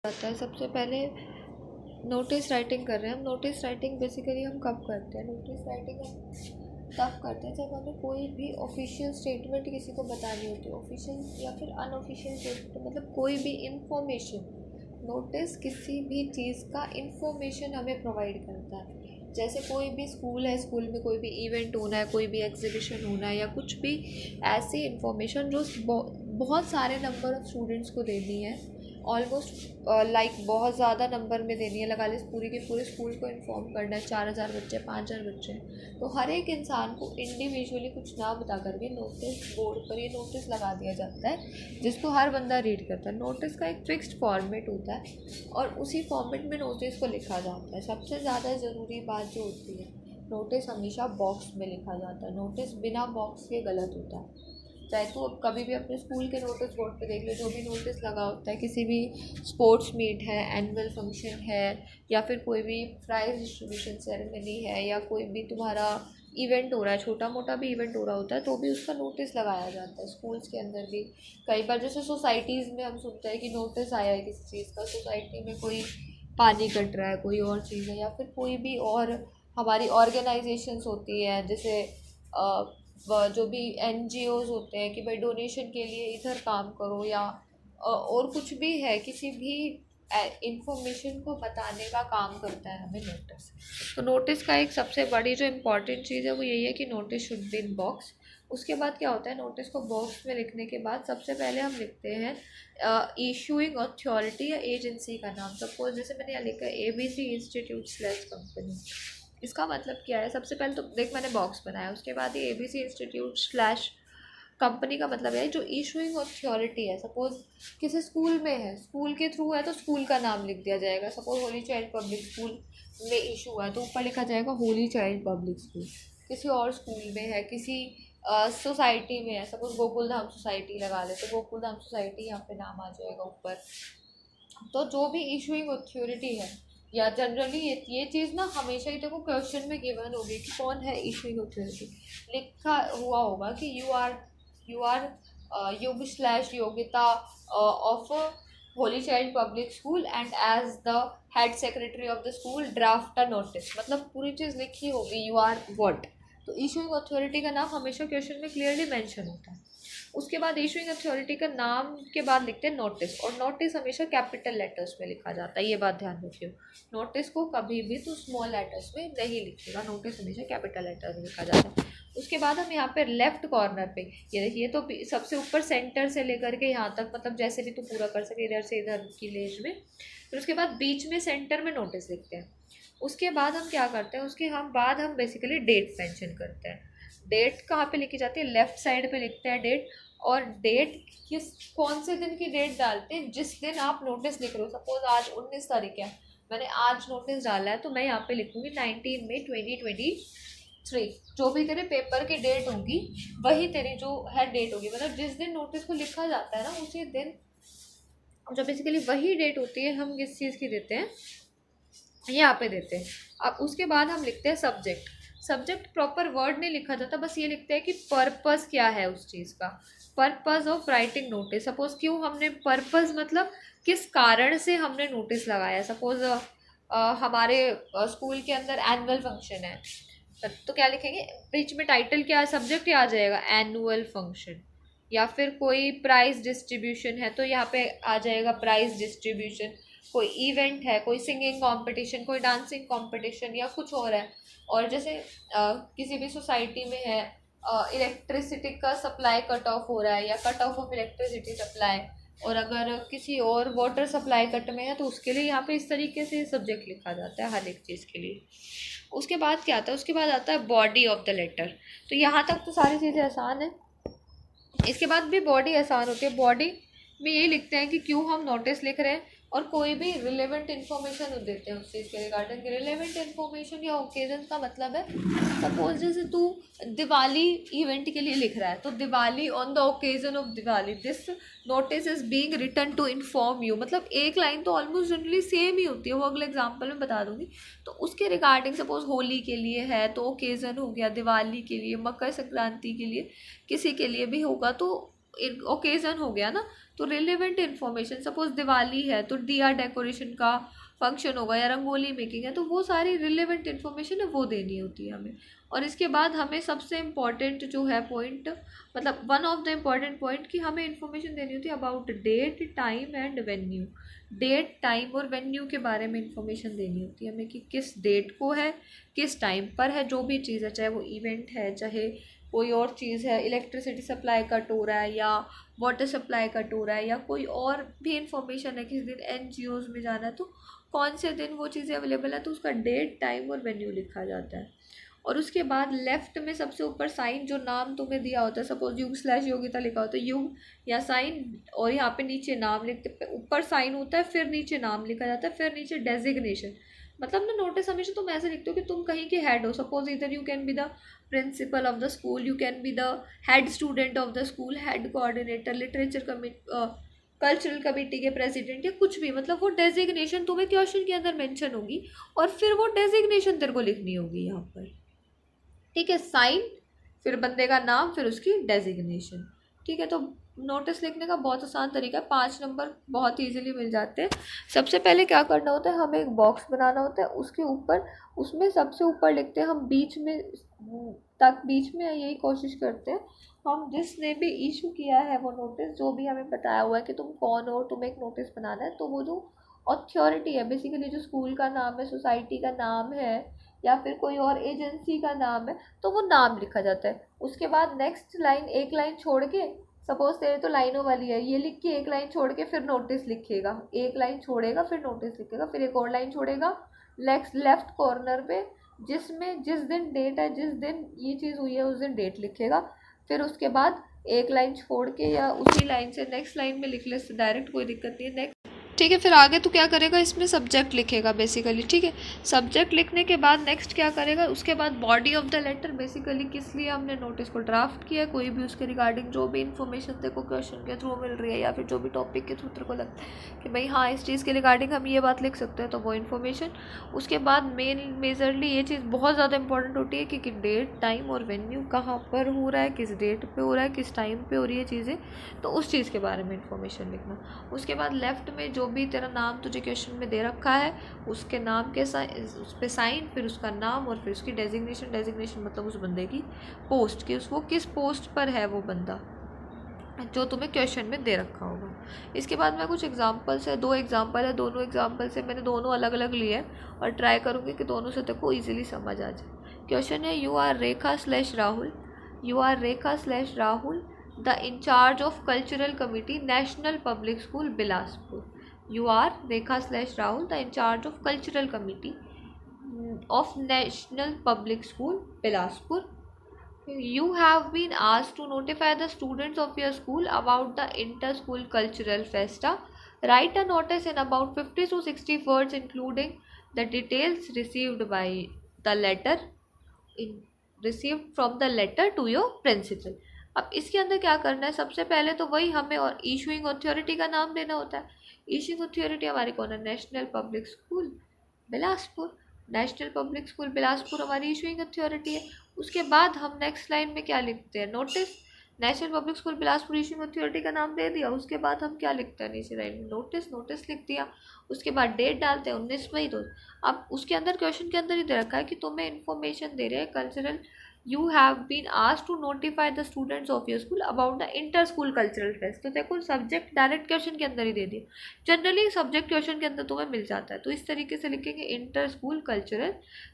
आता है। सबसे पहले नोटिस राइटिंग कर रहे हैं हम। नोटिस राइटिंग बेसिकली हम कब करते हैं? नोटिस राइटिंग हम तब करते हैं जब हमें कोई भी ऑफिशियल स्टेटमेंट किसी को बतानी होती है। ऑफिशियल या फिर अनऑफिशियल स्टेटमेंट, मतलब कोई भी इंफॉर्मेशन। नोटिस किसी भी चीज़ का इंफॉर्मेशन हमें प्रोवाइड करता है। जैसे कोई भी स्कूल है, स्कूल में कोई भी इवेंट होना है, कोई भी एग्जीबिशन होना है, या कुछ भी ऐसी इंफॉर्मेशन जो बहुत सारे नंबर ऑफ़ स्टूडेंट्स को देनी है, ऑलमोस्ट लाइक बहुत ज़्यादा नंबर में देनी है। लगा ले पूरी के पूरे स्कूल को इन्फॉर्म करना है, 4,000 बच्चे, 5,000 बच्चे हैं, तो हर एक इंसान को इंडिविजुअली कुछ ना बता करके नोटिस बोर्ड पर ये नोटिस लगा दिया जाता है, जिसको हर बंदा रीड करता है। नोटिस का एक फिक्स्ड फॉर्मेट होता है और उसी फॉर्मेट में नोटिस को लिखा जाता है। सबसे ज़्यादा ज़रूरी बात जो होती है, नोटिस हमेशा बॉक्स में लिखा जाता है। नोटिस बिना बॉक्स के गलत होता है। चाहे तो अब कभी भी अपने स्कूल के नोटिस बोर्ड पे देख लो, जो भी नोटिस लगा होता है, किसी भी स्पोर्ट्स मीट है, एनुअल फंक्शन है, या फिर कोई भी प्राइज डिस्ट्रीब्यूशन सेरेमनी है, या कोई भी तुम्हारा इवेंट हो रहा है, छोटा मोटा भी इवेंट हो रहा होता है, तो भी उसका नोटिस लगाया जाता है। स्कूल्स के अंदर भी कई बार, जैसे सोसाइटीज़ में हम सुनते हैं कि नोटिस आया है किसी चीज़ का, सोसाइटी में कोई पानी कट रहा है, कोई और चीज़ है, या फिर कोई भी और हमारी ऑर्गेनाइजेशंस होती हैं, जैसे जो भी एनजीओज़ होते हैं कि भाई डोनेशन के लिए इधर काम करो, या और कुछ भी है, किसी भी इंफॉर्मेशन को बताने का काम करता है हमें नोटिस। तो नोटिस का एक सबसे बड़ी जो इम्पोर्टेंट चीज़ है वो यही है कि notice should be in box. उसके बाद क्या होता है, नोटिस को बॉक्स में लिखने के बाद सबसे पहले हम लिखते हैं इशूइंग अथॉरिटी या एजेंसी का नाम। सपोज जैसे मैंने यहाँ लिखा है ABC इंस्टीट्यूट/कंपनी। इसका मतलब क्या है? सबसे पहले तो देख, मैंने बॉक्स बनाया, उसके बाद ये ABC इंस्टीट्यूट/कंपनी का मतलब है जो इशूइंग अथॉरिटी है। सपोज किसी स्कूल में है, स्कूल के थ्रू है, तो स्कूल का नाम लिख दिया जाएगा। Suppose Holi child public school में इशू हुआ है तो ऊपर लिखा जाएगा होली चाइल्ड पब्लिक स्कूल। किसी और स्कूल में है, किसी सोसाइटी में है, सपोज गोकुल धाम सोसाइटी लगा ले, तो गोकुल धाम सोसाइटी यहाँ पे नाम आ जाएगा ऊपर। तो जो भी इशूइंग अथॉरिटी है, या जनरली ये चीज़ ना हमेशा ही देखो क्वेश्चन में गिवन होगी कि कौन है इशूइंग अथॉरिटी। लिखा हुआ होगा कि यू आर युग/योगिता of holy child public school and as the head secretary of the school draft a notice. मतलब पूरी चीज़ लिखी होगी, यू आर व्हाट। तो इशूइंग अथॉरिटी का नाम हमेशा क्वेश्चन में क्लियरली मेंशन होता है। उसके बाद इशूइंग अथॉरिटी का नाम के बाद लिखते हैं नोटिस, और नोटिस हमेशा कैपिटल लेटर्स में लिखा जाता है, ये बात ध्यान रखियो। नोटिस को कभी भी तो स्मॉल लेटर्स में नहीं लिखिएगा, नोटिस हमेशा कैपिटल लेटर्स में लिखा जाता है। उसके बाद हम यहाँ पे लेफ्ट कॉर्नर पे, ये देखिए, तो सबसे ऊपर सेंटर से लेकर के यहाँ तक, मतलब जैसे भी तो पूरा कर सके, इधर से इधर की रेंज में। फिर उसके बाद बीच में सेंटर में नोटिस लिखते हैं। उसके बाद हम क्या करते हैं, उसके बाद हम बेसिकली डेट मेंशन करते हैं। डेट कहाँ पे लिखी जाती है? लेफ्ट साइड पे लिखते हैं डेट। और डेट कौन से दिन की डेट डालते हैं? जिस दिन आप नोटिस लिख रहे हो। सपोज आज 19 तारीख है, मैंने आज नोटिस डाला है, तो मैं यहाँ पे लिखूंगी 19 मई 2023। जो भी तेरे पेपर की डेट होगी वही तेरी जो है डेट होगी। मतलब जिस दिन नोटिस को लिखा जाता है ना, उसी दिन, जो बेसिकली वही डेट होती है, हम किस चीज़ की देते हैं, यहाँ पे देते हैं। अब उसके बाद हम लिखते हैं सब्जेक्ट। सब्जेक्ट प्रॉपर वर्ड नहीं लिखा जाता, बस ये लिखते हैं कि पर्पस क्या है उस चीज़ का। Purpose of writing notice. Suppose क्यों हमने पर्पस, मतलब किस कारण से हमने नोटिस लगाया। सपोज हमारे स्कूल के अंदर एनुअल फंक्शन है, तो क्या लिखेंगे बीच में? टाइटल क्या, सब्जेक्ट क्या आ जाएगा? Annual function. या फिर कोई प्राइज डिस्ट्रीब्यूशन है तो यहाँ पे आ जाएगा प्राइज डिस्ट्रीब्यूशन। कोई इवेंट है, कोई सिंगिंग कंपटीशन, कोई डांसिंग कंपटीशन, या कुछ और है। और जैसे किसी भी सोसाइटी में है, इलेक्ट्रिसिटी का सप्लाई कट ऑफ हो रहा है, या cut off of electricity supply, और अगर किसी और वाटर सप्लाई कट में है तो उसके लिए यहाँ पे इस तरीके से सब्जेक्ट लिखा जाता है हर एक चीज़ के लिए। उसके बाद क्या आता है? उसके बाद आता है बॉडी ऑफ द लेटर। तो यहाँ तक तो सारी चीज़ें आसान है। इसके बाद भी बॉडी आसान होती है। बॉडी में यही लिखते हैं कि क्यों हम नोटिस लिख रहे हैं, और कोई भी रिलेवेंट इन्फॉर्मेशन देते हैं उस चीज़ के रिगार्डिंग। रिलेवेंट इन्फॉर्मेशन या ओकेजन का मतलब है, सपोज जैसे तू दिवाली इवेंट के लिए लिख रहा है, तो Diwali on the occasion of Diwali this notice is being written to inform you. मतलब एक लाइन तो ऑलमोस्ट जनरली सेम ही होती है, वो अगले एग्जाम्पल में बता दूंगी। तो उसके रिगार्डिंग सपोज होली के लिए है तो ओकेजन हो गया, दिवाली के लिए, मकर संक्रांति के लिए, किसी के लिए भी होगा तो ओकेजन हो गया ना। तो रिलेवेंट इन्फॉर्मेशन, सपोज दिवाली है तो दिया डेकोरेशन का फंक्शन होगा या रंगोली मेकिंग है, तो वो सारी रिलेवेंट इन्फॉर्मेशन है वो देनी होती है हमें। और इसके बाद हमें सबसे इम्पॉर्टेंट जो है पॉइंट, मतलब one of the important point कि हमें इन्फॉर्मेशन देनी होती है about date, time and venue. Date, time और वेन्यू के बारे में इन्फॉर्मेशन देनी होती है हमें कि किस डेट को है, किस टाइम पर है, जो भी चीज़ है, चाहे वो इवेंट है, चाहे कोई और चीज़ है, इलेक्ट्रिसिटी सप्लाई कट हो रहा है या वाटर सप्लाई कट हो रहा है, या कोई और भी इंफॉर्मेशन है, किस दिन एनजीओज में जाना है तो कौन से दिन वो चीज़ें अवेलेबल है, तो उसका डेट, टाइम और वेन्यू लिखा जाता है। और उसके बाद लेफ्ट में सबसे ऊपर साइन, जो नाम तुम्हें दिया होता है, सपोज युग स्लैश योगिता लिखा होता है, युग या साइन, और यहाँ पे नीचे नाम लिखते, ऊपर साइन होता है, फिर नीचे नाम लिखा जाता है, फिर नीचे डेजिग्नेशन। मतलब ना नोटिस हमेशा तुम ऐसे लिखते हो कि तुम कहीं के हेड हो, सपोज इधर you can be the principle of the school, you can be the head student of the school, head coordinator, literature committee, cultural committee के प्रेसिडेंट, या कुछ भी, मतलब वो डेजिग्नेशन तुम्हें क्वेश्चन के अंदर मेंशन होगी और फिर वो डेजिग्नेशन तेरे को लिखनी होगी यहाँ पर। ठीक है, साइन, फिर बंदे का नाम, फिर उसकी डेजिग्नेशन। ठीक है, तो नोटिस लिखने का बहुत आसान तरीका है, 5 नंबर बहुत इजीली मिल जाते हैं। सबसे पहले क्या करना होता है, हमें एक बॉक्स बनाना होता है, उसके ऊपर, उसमें सबसे ऊपर लिखते हैं हम बीच में तक, बीच में यही कोशिश करते हैं हम, जिसने भी इशू किया है वो नोटिस, जो भी हमें बताया हुआ है कि तुम कौन हो, तुम्हें एक नोटिस बनाना है, तो वो जो अथॉरिटी है, बेसिकली जो स्कूल का नाम है, सोसाइटी का नाम है, या फिर कोई और एजेंसी का नाम है, तो वो नाम लिखा जाता है। उसके बाद नेक्स्ट लाइन, एक लाइन छोड़ के, सपोज तेरे तो लाइनों वाली है, ये लिख के एक लाइन छोड़ के फिर नोटिस लिखेगा, एक लाइन छोड़ेगा फिर नोटिस लिखेगा, फिर एक और लाइन छोड़ेगा लेफ्ट कॉर्नर पे, जिसमें जिस दिन डेट है, जिस दिन ये चीज़ हुई है उस दिन डेट लिखेगा, फिर उसके बाद एक लाइन छोड़ के या उसी लाइन से नेक्स्ट लाइन में लिख ले डायरेक्ट, कोई दिक्कत नहीं है। नेक्स्ट, ठीक है, फिर आगे तो क्या करेगा, इसमें सब्जेक्ट लिखेगा बेसिकली। ठीक है, सब्जेक्ट लिखने के बाद नेक्स्ट क्या करेगा, उसके बाद body of the letter, basically किस लिए हमने नोटिस को ड्राफ्ट किया है, कोई भी उसके रिगार्डिंग जो भी इन्फॉर्मेशन तेरे को क्वेश्चन के थ्रू मिल रही है, या फिर जो भी टॉपिक के थ्रू तेरे को लगता है कि भाई हाँ इस चीज़ के रिगार्डिंग हम ये बात लिख सकते हैं, तो वो इन्फॉर्मेशन। उसके बाद मेजरली ये चीज़ बहुत ज़्यादा इंपॉर्टेंट होती है कि डेट, टाइम और वेन्यू कहाँ पर हो रहा है, किस डेट पर हो रहा है, किस टाइम पर हो रही है चीज़ें, तो उस चीज़ के बारे में इन्फॉर्मेशन लिखना। उसके बाद लेफ्ट में जो भी तेरा नाम तुझे क्वेश्चन में दे रखा है, उसके नाम के उस पर साइन, फिर उसका नाम और फिर उसकी डेजिग्नेशन। डेजिग्नेशन मतलब उस बंदे की पोस्ट, कि वो किस पोस्ट पर है वो बंदा जो तुम्हें क्वेश्चन में दे रखा होगा। इसके बाद मैं कुछ एग्जांपल्स है, 2 एग्जांपल है, दोनों एग्जांपल से मैंने दोनों अलग अलग लिए हैं और ट्राई करूँगी कि दोनों से तेको ईजिली समझ आ जाए। क्वेश्चन है, you are Rekha slash Rahul, you are Rekha slash Rahul the in charge of cultural committee national public school Bilaspur. You are Rekha slash Rahul, the in charge of cultural committee of National Public School, Bilaspur. You have been asked to notify the students of your school about the inter-school cultural festa. Write a notice in about 50 to 60 words, including the details received by the letter received from the letter to your principal. अब इसके अंदर क्या करना है, सबसे पहले तो वही हमें और इशूइंग अथॉरिटी का नाम देना होता है। इशूइंग अथॉरिटी हमारी कौन है, national public school Bilaspur. National public school Bilaspur हमारी इशूइंग अथॉरिटी है। उसके बाद हम नेक्स्ट लाइन में क्या लिखते हैं, notice. National public school Bilaspur issuing authority का नाम दे दिया, उसके बाद हम क्या लिखते हैं नीचे लाइन में, नोटिस। नोटिस लिख दिया, उसके बाद डेट डालते हैं 19 मई। तो अब उसके अंदर क्वेश्चन के अंदर ही दे रखा है कि तुम्हें इन्फॉर्मेशन दे रहे हैं cultural, you have been asked to notify the students of your school about the inter school cultural fest। तो देखो सब्जेक्ट डायरेक्ट क्वेश्चन के अंदर ही दे दिया, जनरली सब्जेक्ट क्वेश्चन के अंदर तुम्हें मिल जाता है, तो इस तरीके से लिखेंगे इंटर स्कूल कल्चरल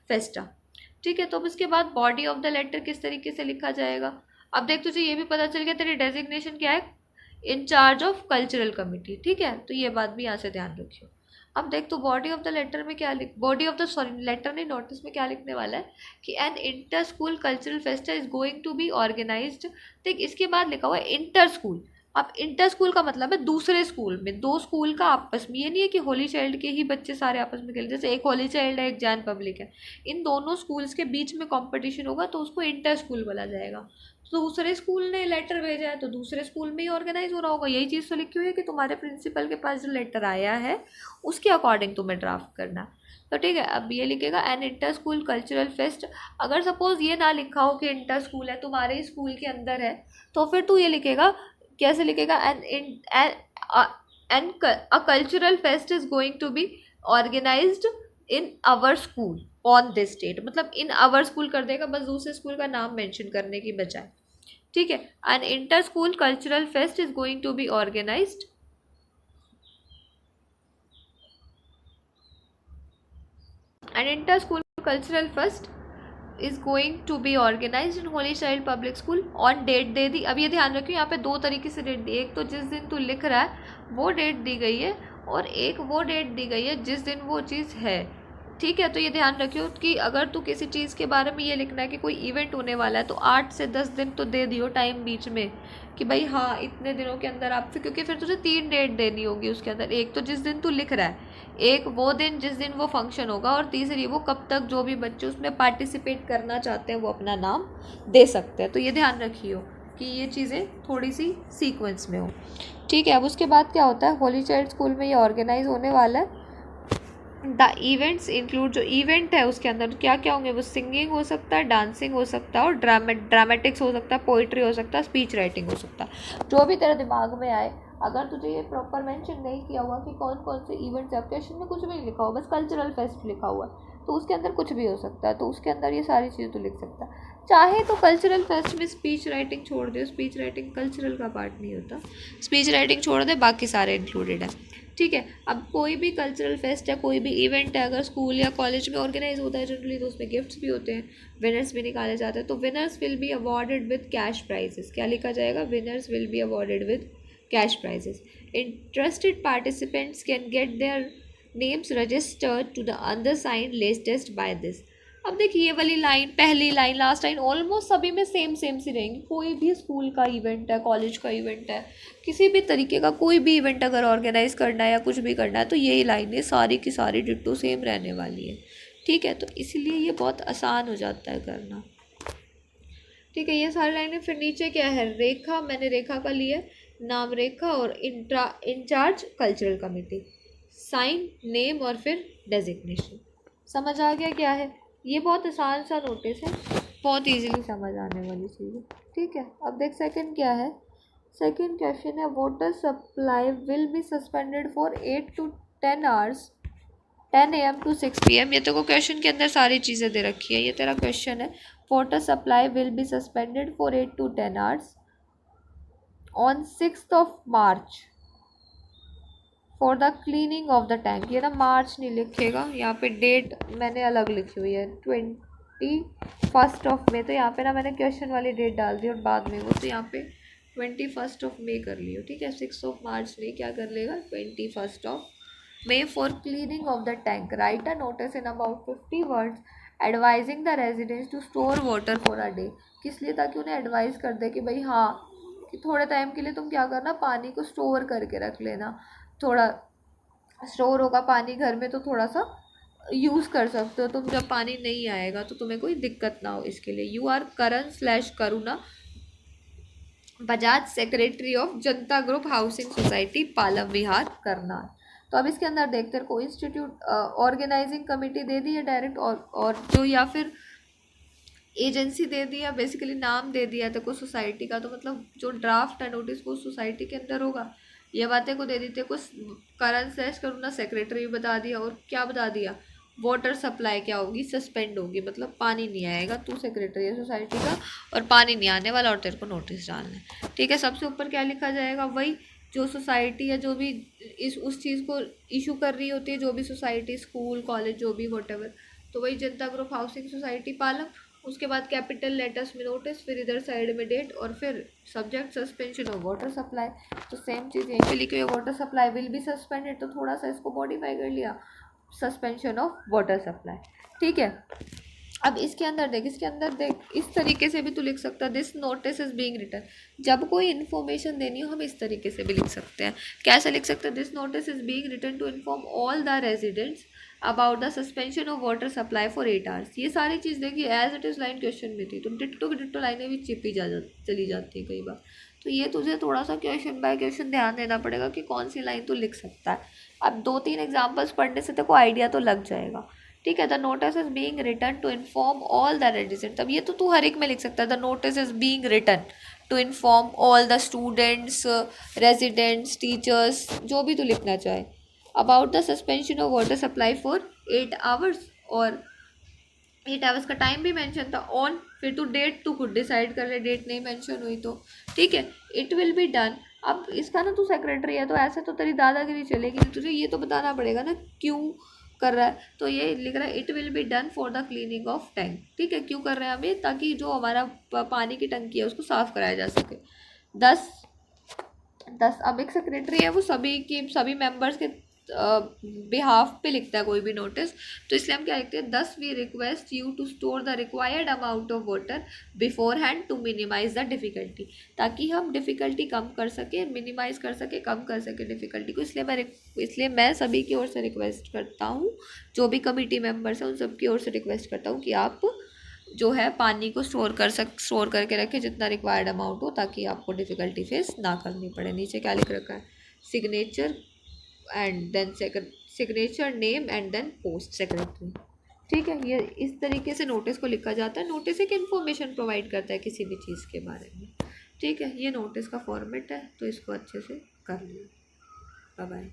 फेस्टा। ठीक है, तो अब इसके बाद बॉडी ऑफ द लेटर किस तरीके से लिखा जाएगा। अब देख तुझे ये भी पता चल गया तेरी डेजिग्नेशन क्या है, इंचार्ज ऑफ कल्चरल कमिटी। ठीक है, तो ये बात भी यहाँ से ध्यान रखियो। अब देख तो बॉडी ऑफ द लेटर में क्या बॉडी ऑफ द लेटर नहीं, नोटिस में क्या लिखने वाला है कि an inter school cultural festa is going to be organised. देख इसके बाद लिखा हुआ है इंटर स्कूल। अब इंटर स्कूल का मतलब है दूसरे स्कूल में, 2 स्कूल का आपस में, ये नहीं है कि होली चाइल्ड के ही बच्चे सारे आपस में खेले, जैसे एक होली चाइल्ड है एक जैन पब्लिक है, इन दोनों स्कूल्स के बीच में कंपटीशन होगा तो उसको इंटर स्कूल बोला जाएगा। तो दूसरे स्कूल ने लेटर भेजा है तो दूसरे स्कूल में ही ऑर्गेनाइज हो रहा होगा, यही चीज़ तो लिखी हुई है कि तुम्हारे प्रिंसिपल के पास जो लेटर आया है उसके अकॉर्डिंग तुम्हें ड्राफ्ट करना। तो ठीक है, अब ये लिखेगा an inter school cultural fest. अगर सपोज ये ना लिखा हो कि इंटर स्कूल है, तुम्हारे स्कूल के अंदर है, तो फिर तू ये लिखेगा, कैसे लिखेगा, and a cultural fest is going to be organized in our school on this date. मतलब in our school कर देगा, बस दूसरे स्कूल का नाम मेंशन करने की बजाय, ठीक है. An inter school cultural fest is going to be organized an inter school cultural fest is going to be organized in holy child public school on date दे दी. अब ये ध्यान रखियो, यहाँ पे दो तरीके से डेट दी, एक तो जिस दिन तू लिख रहा है वो डेट दी गई है, और एक वो डेट दी गई है जिस दिन वो चीज़ है, ठीक है. तो ये ध्यान रखियो कि अगर तू किसी चीज़ के बारे में ये लिखना है कि कोई इवेंट होने वाला है, तो 8 से 10 दिन तो दे दियो टाइम बीच में कि भाई हाँ इतने दिनों के अंदर आप, क्योंकि फिर तुझे 3 डेट देनी होगी उसके अंदर. एक तो जिस दिन तू लिख रहा है, एक वो दिन जिस दिन वो फंक्शन होगा, और तीसरी वो कब तक जो भी बच्चे उसमें पार्टिसिपेट करना चाहते हैं वो अपना नाम दे सकते हैं. तो ये ध्यान रखियो कि ये चीज़ें थोड़ी सी सीक्वेंस में हो, ठीक है. अब उसके बाद क्या होता है, होली चाइल्ड स्कूल में ये ऑर्गेनाइज होने वाला है. द इवेंट्स इंक्लूड, जो इवेंट है उसके अंदर क्या क्या होंगे, वो सिंगिंग हो सकता है, डांसिंग हो सकता है, और ड्रामेटिक्स हो सकता है, पोइट्री हो सकता है, स्पीच राइटिंग हो सकता है, जो भी तेरे दिमाग में आए. अगर तुझे ये प्रॉपर मेंशन नहीं किया हुआ कि कौन कौन से इवेंट्स है, क्वेश्चन में कुछ भी नहीं लिखा हुआ, बस कल्चरल फेस्ट लिखा हुआ है, तो उसके अंदर कुछ भी हो सकता है, तो उसके अंदर ये सारी चीज़ें तो लिख सकता है. चाहे तो कल्चरल फेस्ट में स्पीच राइटिंग छोड़ दे, स्पीच राइटिंग कल्चरल का पार्ट नहीं होता, स्पीच राइटिंग छोड़ दे, बाकी सारे इंक्लूडेड है, ठीक है. अब कोई भी कल्चरल फेस्ट है, कोई भी इवेंट है, अगर स्कूल या कॉलेज में ऑर्गेनाइज होता है जनरली, तो उसमें गिफ्ट्स भी होते हैं, विनर्स भी निकाले जाते हैं. तो winners will be awarded with cash prizes. क्या लिखा जाएगा, winners will be awarded with cash prizes. Interested participants can get their names registered to the undersigned list by this. अब देखिए ये वाली लाइन, पहली लाइन, लास्ट लाइन ऑलमोस्ट सभी में सेम सेम सी रहेंगी. कोई भी स्कूल का इवेंट है, कॉलेज का इवेंट है, किसी भी तरीके का कोई भी इवेंट अगर ऑर्गेनाइज करना है या कुछ भी करना है, तो यही लाइनें सारी की सारी डिट्टो सेम रहने वाली है, ठीक है. तो इसलिए ये बहुत आसान हो जाता है करना, ठीक है. ये सारी लाइनें. फिर नीचे क्या है, रेखा, मैंने रेखा का लिया, नाम रेखा, और in charge cultural committee, sign, name, और फिर डेजिग्नेशन. समझ आ गया क्या है. ये बहुत आसान सा नोटिस है, बहुत इजीली समझ आने वाली चीज़ है, ठीक है. अब देख सेकंड क्या है. सेकंड क्वेश्चन है, water supply will be suspended for 8 to 10 hours 10 AM to 6 PM. ये तो को क्वेश्चन के अंदर सारी चीज़ें दे रखी है. ये तेरा क्वेश्चन है, water supply will be suspended for 8 to 10 hours on 6th of March for the cleaning of the tank. ये ना मार्च नहीं लिखेगा, यहाँ पे डेट मैंने अलग लिखी हुई है 21st of May. तो यहाँ पे ना मैंने क्वेश्चन वाली डेट डाल दी और बाद में वो, तो यहाँ पे 21st of May कर लियो, ठीक है. 6th of March नहीं, क्या कर लेगा, 21st of May for cleaning of the tank. Write a notice in about 50 words advising the residents to store water for a day. किस लिए, ताकि उन्हें एडवाइस कर दे कि भाई हाँ कि थोड़े टाइम के लिए तुम क्या करना, पानी को स्टोर करके रख लेना. थोड़ा स्टोर होगा पानी घर में तो थोड़ा सा यूज़ कर सकते हो तुम, जब पानी नहीं आएगा तो तुम्हें कोई दिक्कत ना हो, इसके लिए. यू आर करण/करुणा Bajaj, secretary of Janata group housing society, Palam Vihar, Karnal. तो अब इसके अंदर देखते हैं, को इंस्टीट्यूट ऑर्गेनाइजिंग कमेटी दे दी है डायरेक्ट, और जो या फिर एजेंसी दे दिया, बेसिकली नाम दे दिया तो कोई सोसाइटी का, तो मतलब जो ड्राफ्ट है नोटिस वो सोसाइटी के अंदर होगा. ये बातें को दे दी थी, कुछ करण/करुणा सेक्रेटरी बता दिया, और क्या बता दिया, वाटर सप्लाई क्या होगी, सस्पेंड होगी, मतलब पानी नहीं आएगा, तू सेक्रेटरी है सोसाइटी का और पानी नहीं आने वाला, और तेरे को नोटिस डालना है, ठीक है. सबसे ऊपर क्या लिखा जाएगा, वही जो सोसाइटी है, जो भी इस उस चीज़ को इशू कर रही होती है, जो भी सोसाइटी, स्कूल, कॉलेज, जो भी वॉटेवर, तो वही जनता ग्रुप हाउसिंग सोसाइटी पालम. उसके बाद कैपिटल लेटर्स में नोटिस, फिर इधर साइड में डेट, और फिर subject suspension of water supply. तो सेम चीज़ यहीं पे लिखी हुई है, water supply will be suspended, तो थोड़ा सा इसको मॉडिफाई कर लिया, सस्पेंशन ऑफ वाटर सप्लाई, ठीक है. अब इसके अंदर देख इस तरीके से भी तू लिख सकता है, this notice is being written. जब कोई इन्फॉर्मेशन देनी हो हम इस तरीके से भी लिख सकते हैं. कैसे लिख सकते हैं, this notice is being written to inform all the residents about the suspension of water supply for 8 hours. ये सारी चीज़ देखिए as it is line question में थी, तो डिट्टो की डिट्टो लाइनें भी चिपी चली जाती है कई बार. तो ये तुझे थोड़ा सा क्वेश्चन बाय क्वेश्चन ध्यान देना पड़ेगा कि कौन सी लाइन तू लिख सकता है. अब 2-3 एग्जाम्पल्स पढ़ने से तेरे को आइडिया तो लग जाएगा, ठीक है. The notice is being written to inform all the residents. अब ये तो तू हर एक में लिख सकता है, the notice is being written, to inform all the students, residents, teachers, जो भी तू लिखना चाहे, about the suspension of water supply for 8 hours. और 8 आवर्स का टाइम भी मेंशन था ऑन, फिर तू डेट तू खुद डिसाइड कर ले, डेट नहीं मेंशन हुई तो ठीक है। It will be done. अब इसका ना तू सेक्रेटरी है तो ऐसे तो तेरी दादागिरी चलेगी नहीं, तुझे ये तो बताना पड़ेगा ना क्यों कर रहा है। तो ये लिख रहा है it will be done for the cleaning of tank, ठीक है। क्यों कर रहे हैं हम ये, ताकि जो हमारा पानी की टंकी है उसको साफ कराया जा सके। 10 अब एक सेक्रेटरी है, वो सभी मेंबर्स के बिहाफ पे लिखता है कोई भी नोटिस। तो इसलिए हम क्या लिखते हैं, 10 we request you to store the required amount of water beforehand to minimise the difficulty, ताकि हम डिफ़िकल्टी कम कर सके, मिनिमाइज कर सके, कम कर सके डिफ़िकल्टी को। इसलिए मैं सभी की ओर से रिक्वेस्ट करता हूँ, जो भी कमेटी मेंबर्स हैं उन सब की ओर से रिक्वेस्ट करता हूँ कि आप जो है पानी को स्टोर करके रखें जितना रिक्वायर्ड अमाउंट हो, ताकि आपको डिफ़िकल्टी फेस ना करनी पड़े। नीचे क्या लिख रखा है, signature and then signature, name and then post secretary, ठीक है। ये इस तरीके से नोटिस को लिखा जाता है। नोटिस एक इन्फॉर्मेशन प्रोवाइड करता है किसी भी चीज़ के बारे में, ठीक है। ये नोटिस का फॉर्मेट है, तो इसको अच्छे से कर लिया। Bye bye.